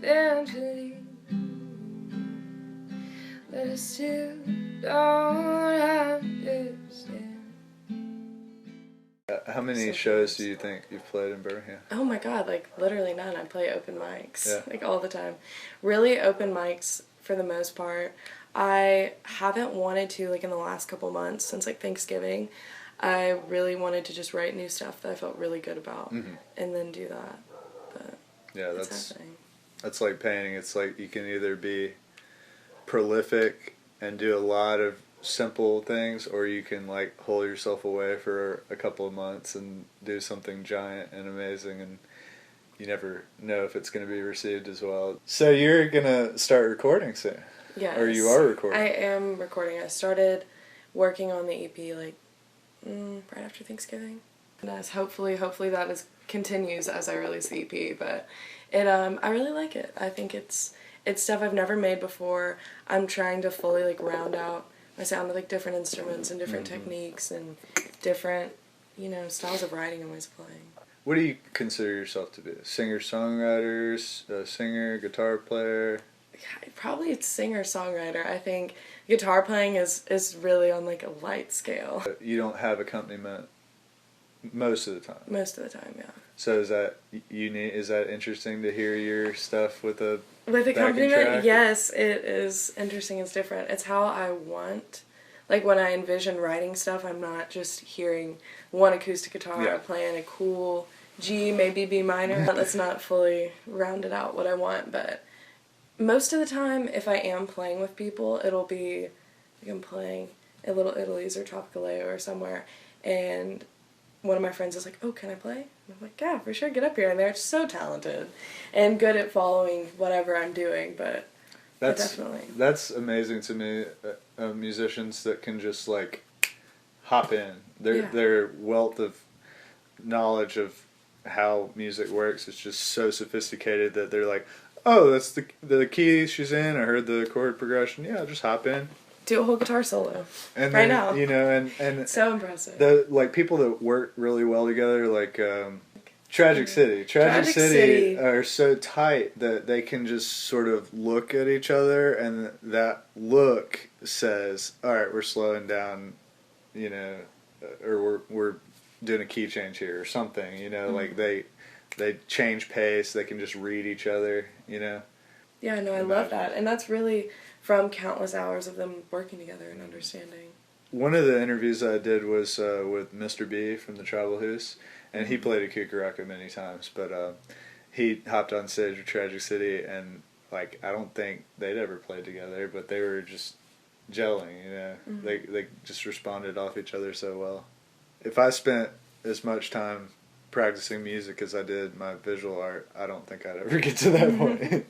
eventually, but I still don't understand. How many shows do you think you've played in Birmingham? Oh my god, like literally none. I play open mics, Yeah. like all the time. Really open mics for the most part. I haven't wanted to, like in the last couple months since like Thanksgiving. I really wanted to just write new stuff that I felt really good about, and then do that. But Yeah, it's happening. that's like painting. It's like you can either be prolific and do a lot of simple things, or you can like hold yourself away for a couple of months and do something giant and amazing, and you never know if it's going to be received as well. So you're going to start recording soon? Yes. Or you are recording? I am recording. I started working on the EP like right after Thanksgiving. And hopefully that continues as I release the EP, but I really like it. I think it's stuff I've never made before. I'm trying to fully like round out my sound with like different instruments and different techniques and different, styles of writing and ways of playing. What do you consider yourself to be? Singer-songwriter, singer, guitar player? Probably it's singer-songwriter. I think guitar playing is really on like a light scale. You don't have accompaniment most of the time? Most of the time, yeah. So is that unique? Is that interesting to hear your stuff with a accompaniment? track? Yes, it is interesting. It's different. It's how I want. Like when I envision writing stuff, I'm not just hearing one acoustic guitar playing a cool G, maybe B minor. That's not fully rounded out what I want, but most of the time, if I am playing with people, it'll be like I'm playing at Little Italy's or Tropicaleo or somewhere, and one of my friends is like, "Oh, can I play?" And I'm like, "Yeah, for sure, get up here." And they're so talented and good at following whatever I'm doing, but definitely. That's amazing to me, musicians that can just like hop in. Their wealth of knowledge of how music works is just so sophisticated that they're like, "Oh, that's the key she's in. I heard the chord progression. Yeah, just hop in. Do a whole guitar solo and right then, now." And so impressive. The like people that work really well together, like Tragic City. Tragic City are so tight that they can just sort of look at each other, and that look says, "All right, we're slowing down," or we're doing a key change here or something. Like they change pace. They can just read each other. Yeah, no, I love that, and that's really from countless hours of them working together and understanding. One of the interviews I did was with Mr. B from the Tribal Hoose, and he played a Cucaraca many times, but he hopped on stage with Tragic City, and like I don't think they'd ever played together, but they were just gelling. They just responded off each other so well. If I spent as much time practicing music as I did my visual art, I don't think I'd ever get to that point.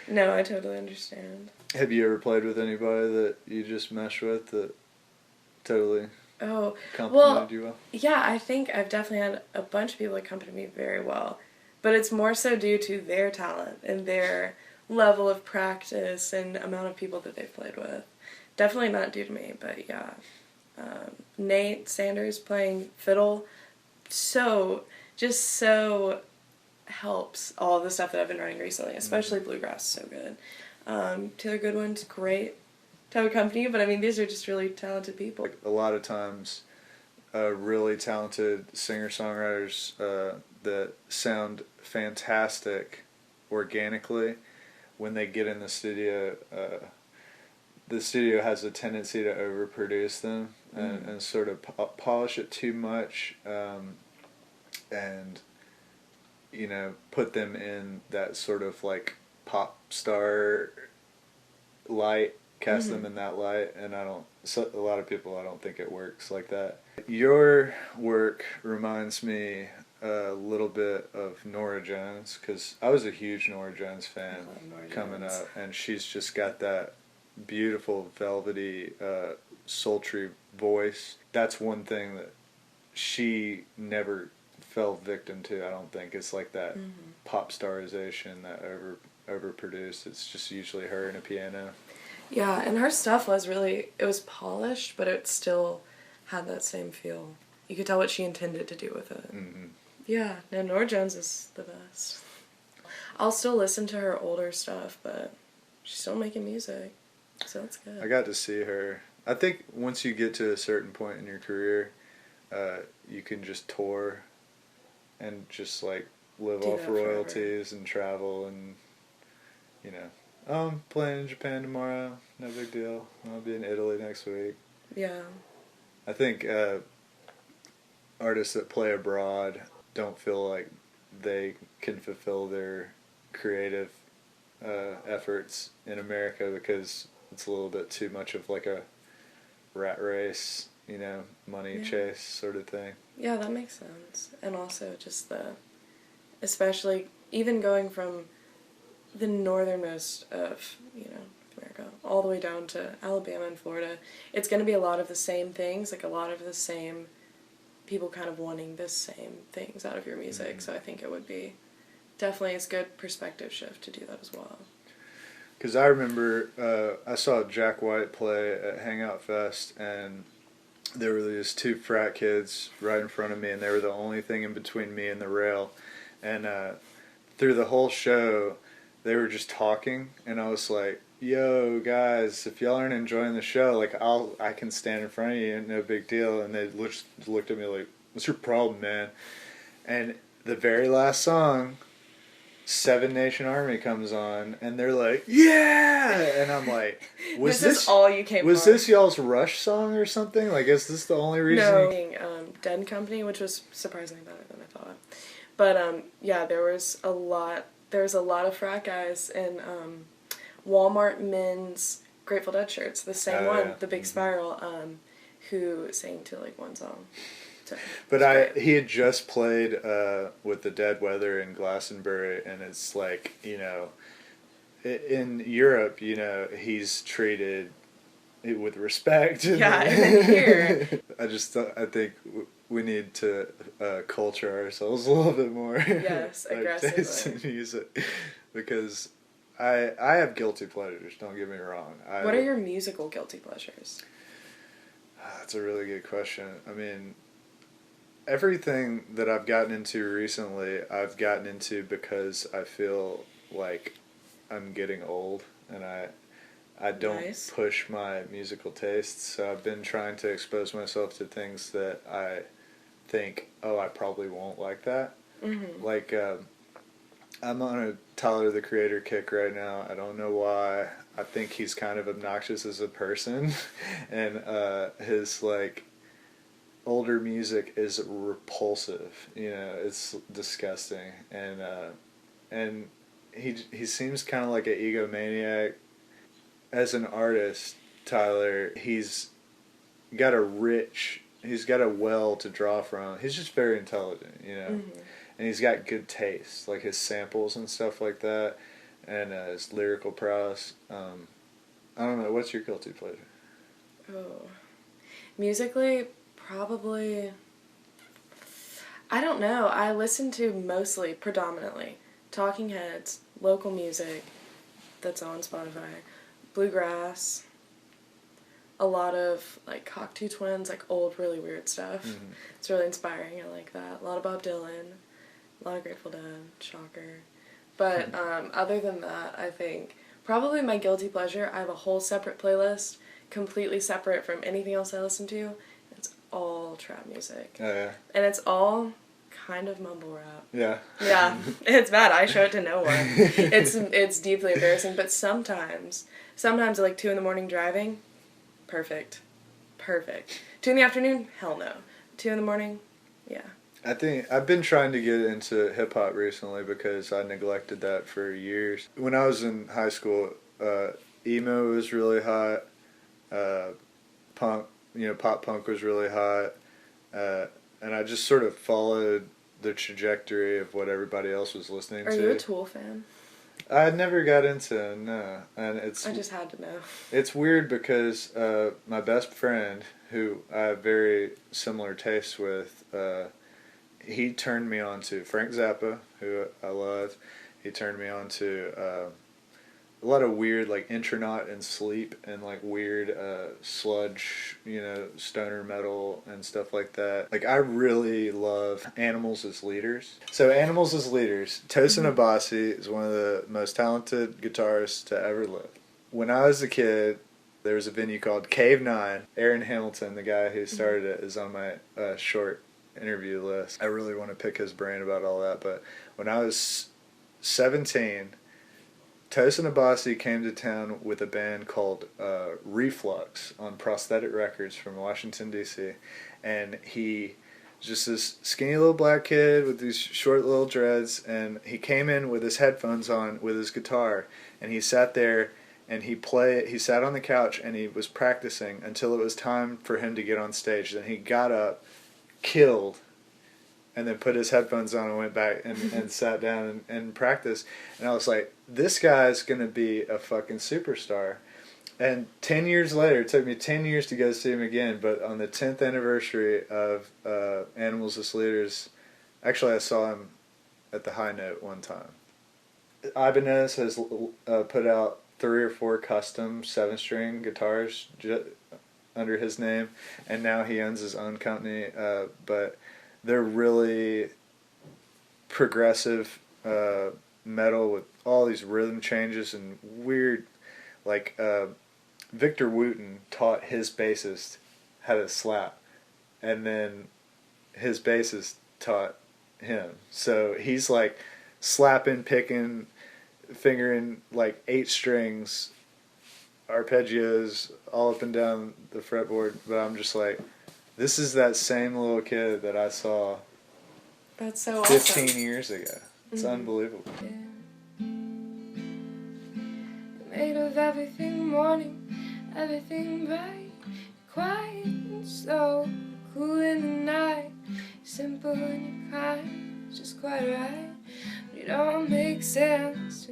No, I totally understand. Have you ever played with anybody that you just mesh with that totally complimented you well? Yeah, I think I've definitely had a bunch of people accompany me very well, but it's more so due to their talent and their level of practice and amount of people that they've played with. Definitely not due to me, but yeah. Nate Sanders playing fiddle, so helps all the stuff that I've been writing recently, especially bluegrass, so good. Taylor Goodwin's great to have accompany you, but I mean, these are just really talented people. A lot of times, really talented singer-songwriters that sound fantastic organically, when they get in the studio has a tendency to overproduce them and sort of polish it too much, and put them in that sort of like pop star light, cast them in that light, and a lot of people, I don't think it works like that. Your work reminds me a little bit of Norah Jones, because I was a huge Norah Jones fan coming up, and she's just got that beautiful, velvety, sultry voice. That's one thing that she never fell victim to, I don't think. It's like that pop starization, that overproduced. It's just usually her and a piano. Yeah, and her stuff was really, it was polished, but it still had that same feel. You could tell what she intended to do with it. Yeah, no, Norah Jones is the best. I'll still listen to her older stuff, but she's still making music, so that's good. I got to see her. I think once you get to a certain point in your career, you can just tour and just like live Do off that royalties and travel and, you know, I'm playing in Japan tomorrow, no big deal. I'll be in Italy next week. Yeah. I think artists that play abroad don't feel like they can fulfill their creative efforts in America because it's a little bit too much of like a rat race, you know, money chase sort of thing. Yeah, that makes sense. And also just especially even going from the northernmost of, you know, America all the way down to Alabama and Florida, it's going to be a lot of the same things, like a lot of the same people kind of wanting the same things out of your music. Mm-hmm. So I think it would be definitely a good perspective shift to do that as well. Because I remember I saw Jack White play at Hangout Fest, and there were these two frat kids right in front of me, and they were the only thing in between me and the rail. And through the whole show, they were just talking, and I was like, yo, guys, if y'all aren't enjoying the show, like, I can stand in front of you, no big deal. And they looked at me like, what's your problem, man? And the very last song, Seven Nation Army comes on, and they're like, yeah! And I'm like, this is all you came was for? this y'all's Rush song or something? Like, is this the only reason? No, Dead Company, which was surprisingly better than I thought. But, yeah, there was a lot of frat guys in Walmart men's Grateful Dead shirts, the same one, yeah. the Big Spiral, who sang to, like, one song. So, but he had just played with the Dead Weather in Glastonbury, and it's like, you know, in Europe, you know, he's treated with respect. Yeah, and then here. I think we need to culture ourselves a little bit more. Yes, aggressively. Taste in music, because I have guilty pleasures, don't get me wrong. What are your musical guilty pleasures? That's a really good question. I mean, everything that I've gotten into recently, I've gotten into because I feel like I'm getting old, and I don't push my musical tastes, so I've been trying to expose myself to things that I think, oh, I probably won't like that. Mm-hmm. Like, I'm on a Tyler, the Creator kick right now. I don't know why. I think he's kind of obnoxious as a person, and his, like, older music is repulsive. You know, it's disgusting, and he seems kind of like an egomaniac. As an artist, Tyler, he's got a well to draw from. He's just very intelligent, you know, mm-hmm. and he's got good taste, like his samples and stuff like that, and his lyrical prowess. I don't know. What's your guilty pleasure? Oh, musically, probably. I don't know. I listen to predominantly, Talking Heads, local music that's on Spotify, bluegrass, a lot of, like, Cocteau Twins, like, old, really weird stuff. Mm-hmm. It's really inspiring. I like that. A lot of Bob Dylan, a lot of Grateful Dead, shocker. But other than that, I think probably my guilty pleasure, I have a whole separate playlist, completely separate from anything else I listen to. It's all trap music. Oh, yeah. And it's all kind of mumble rap. Yeah. Yeah. It's bad. I show it to no one. It's deeply embarrassing, but sometimes at like 2 a.m. driving, perfect. 2 p.m, hell no. 2 a.m, yeah. I think I've been trying to get into hip-hop recently because I neglected that for years. When I was in high school, emo was really hot, punk, you know, pop punk was really hot, and I just sort of followed the trajectory of what everybody else was listening to. Are you a Tool fan? I never got into, no. And I just had to know. It's weird because my best friend, who I have very similar tastes with, he turned me on to Frank Zappa, who I love. He turned me on to a lot of weird like Intronaut and Sleep and like weird sludge, you know, stoner metal and stuff like that. Like I really love Animals as Leaders. So Animals as Leaders, Tosin Abasi is one of the most talented guitarists to ever live. When I was a kid, there was a venue called Cave 9. Aaron Hamilton, the guy who started it, is on my short interview list. I really want to pick his brain about all that, but when I was 17, Tosin Abasi came to town with a band called Reflux on Prosthetic Records from Washington, D.C. And he was just this skinny little black kid with these short little dreads, and he came in with his headphones on with his guitar, and he sat there and he sat on the couch and he was practicing until it was time for him to get on stage. Then he got up, killed, and then put his headphones on and went back and sat down and practiced. And I was like, this guy's going to be a fucking superstar. And 10 years later, it took me 10 years to go see him again, but on the 10th anniversary of Animals as Leaders, actually I saw him at the High Note one time. Ibanez has put out 3 or 4 custom 7-string guitars under his name, and now he owns his own company, but they're really progressive metal with all these rhythm changes and weird, like Victor Wooten taught his bassist how to slap, and then his bassist taught him. So he's like slapping, picking, fingering like 8 strings, arpeggios all up and down the fretboard, but I'm just like, this is that same little kid that I saw That's so 15 awesome. years ago. It's unbelievable. Made of everything morning, everything bright, quiet and slow, cool in the night, simple and kind, just quite right. It all makes sense